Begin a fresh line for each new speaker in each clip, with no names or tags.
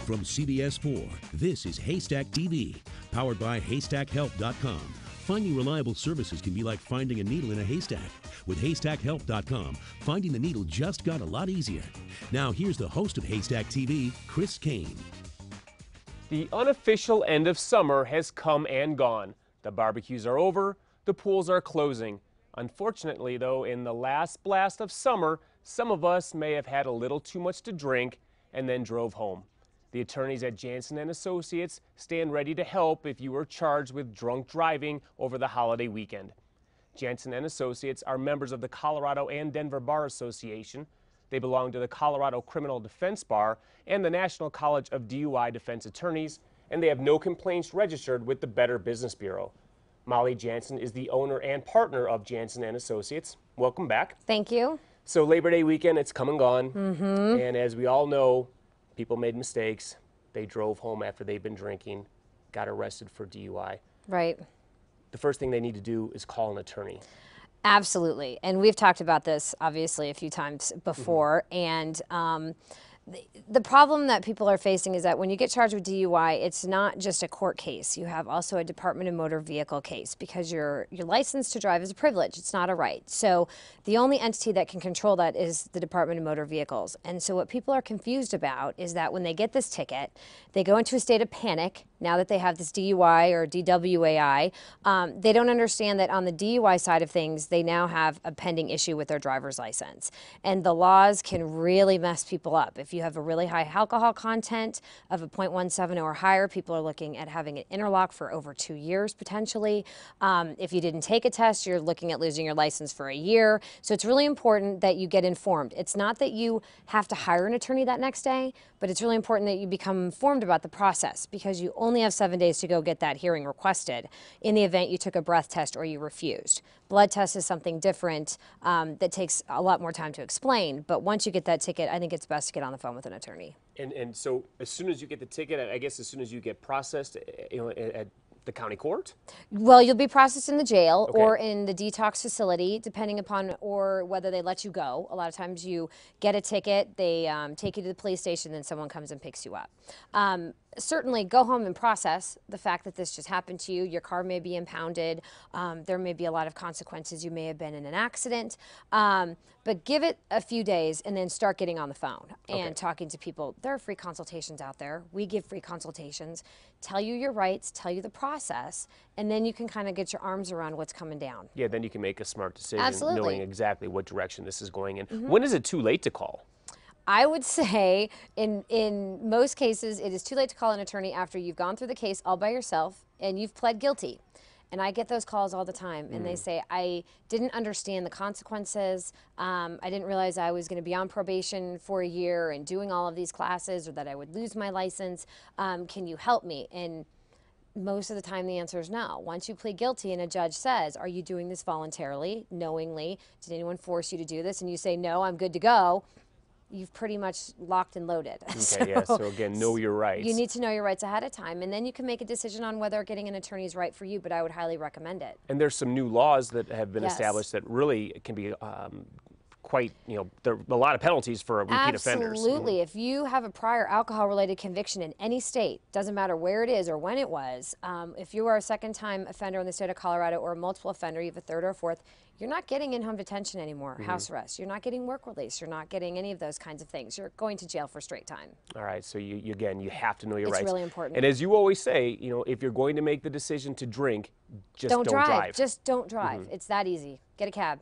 From CBS 4, this is Haystack TV, powered by HaystackHelp.com. Finding reliable services can be like finding a needle in a haystack. With HaystackHelp.com, finding the needle just got a lot easier. Now here's the host of Haystack TV, Chris Kane.
The unofficial end of summer has come and gone. The barbecues are over, the pools are closing. Unfortunately, though, in the last blast of summer, some of us may have had a little too much to drink and then drove home. The attorneys at Jansen & Associates stand ready to help if you were charged with drunk driving over the holiday weekend. Jansen & Associates are members of the Colorado and Denver Bar Association. They belong to the Colorado Criminal Defense Bar and the National College of DUI Defense Attorneys, and they have no complaints registered with the Better Business Bureau. Molly Jansen is the owner and partner of Jansen & Associates. Welcome back.
Thank you.
So Labor Day weekend, it's come and gone. And as we all know, people made mistakes. They drove home after they've been drinking, got arrested for DUI. Right. The first thing they need to do is call an attorney.
Absolutely. And we've talked about this, obviously, a few times before. And the problem that people are facing is that when you get charged with DUI, it's not just a court case. You have also a Department of Motor Vehicle case because your license to drive is a privilege. It's not a right. So the only entity that can control that is the Department of Motor Vehicles. And so what people are confused about is that when they get this ticket, they go into a state of panic now that they have this DUI or DWAI. They don't understand that on the DUI side of things, they now have a pending issue with their driver's license. And the laws can really mess people up. If you have a really high alcohol content of a 0.17 or higher, people are looking at having an interlock for over 2 years potentially. If you didn't take a test, you're looking at losing your license for a year. So it's really important that you get informed. It's not that you have to hire an attorney that next day, but it's really important that you become informed about the process because you only have 7 days to go get that hearing requested in the event you took a breath test or you refused. Blood test is something different that takes a lot more time to explain, but once you get that ticket, I think it's best to get on the phone with an attorney.
And so as soon as you get the ticket, I guess as soon as you get processed at the county court?
Well, you'll be processed in the jail or in the detox facility, depending upon or whether they let you go. A lot of times you get a ticket, they take you to the police station, then someone comes and picks you up. Certainly go home and process the fact that this just happened to you. Your car may be impounded. There may be a lot of consequences. You may have been in an accident. But give it a few days and then start getting on the phone and talking to people. There are free consultations out there. We give free consultations. Tell you your rights, tell you the process, and then you can kind of get your arms around what's coming down.
Yeah, then you can make a smart decision
Absolutely.
knowing exactly what direction this is going in. When is it too late to call?
I would say in most cases, it is too late to call an attorney after you've gone through the case all by yourself and you've pled guilty. And I get those calls all the time, and they say, I didn't understand the consequences. I didn't realize I was going to be on probation for a year and doing all of these classes or that I would lose my license. Can you help me? And most of the time the answer is no. Once you plead guilty and a judge says, are you doing this voluntarily, knowingly? Did anyone force you to do this? And you say, no, I'm good to go. You've pretty much locked and loaded.
Okay, so again, know your rights.
You need to know your rights ahead of time, and then you can make a decision on whether getting an attorney is right for you, but I would highly recommend it.
And there's some new laws that have been established that really can be quite, there are a lot of penalties for repeat offenders.
Absolutely. If you have a prior alcohol-related conviction in any state, doesn't matter where it is or when it was, if you are a second-time offender in the state of Colorado or a multiple offender, you have a third or a fourth, you're not getting in-home detention anymore, house arrest. You're not getting work release. You're not getting any of those kinds of things. You're going to jail for straight time.
All right, so you have to know your rights.
It's really important.
And as you always say, if you're going to make the decision to drink, just don't drive.
Just don't drive. It's that easy. Get a cab.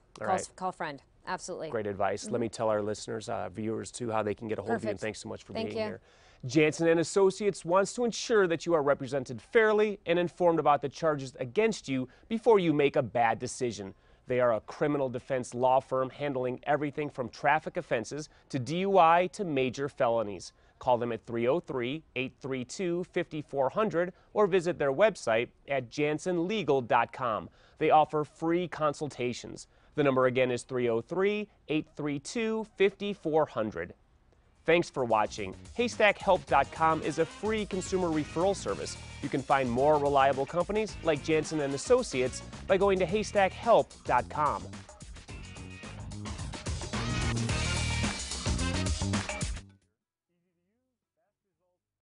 Call a friend. Absolutely.
Great advice. Let me tell our listeners, viewers too, how they can get a hold of you, and thanks so much for being here. Jansen & Associates wants to ensure that you are represented fairly and informed about the charges against you before you make a bad decision. They are a criminal defense law firm handling everything from traffic offenses to DUI to major felonies. Call them at 303-832-5400 or visit their website at jansenlegal.com. They offer free consultations. The number again is 303-832-5400. Thanks for watching. HaystackHelp.com is a free consumer referral service. You can find more reliable companies like Jansen & Associates by going to HaystackHelp.com.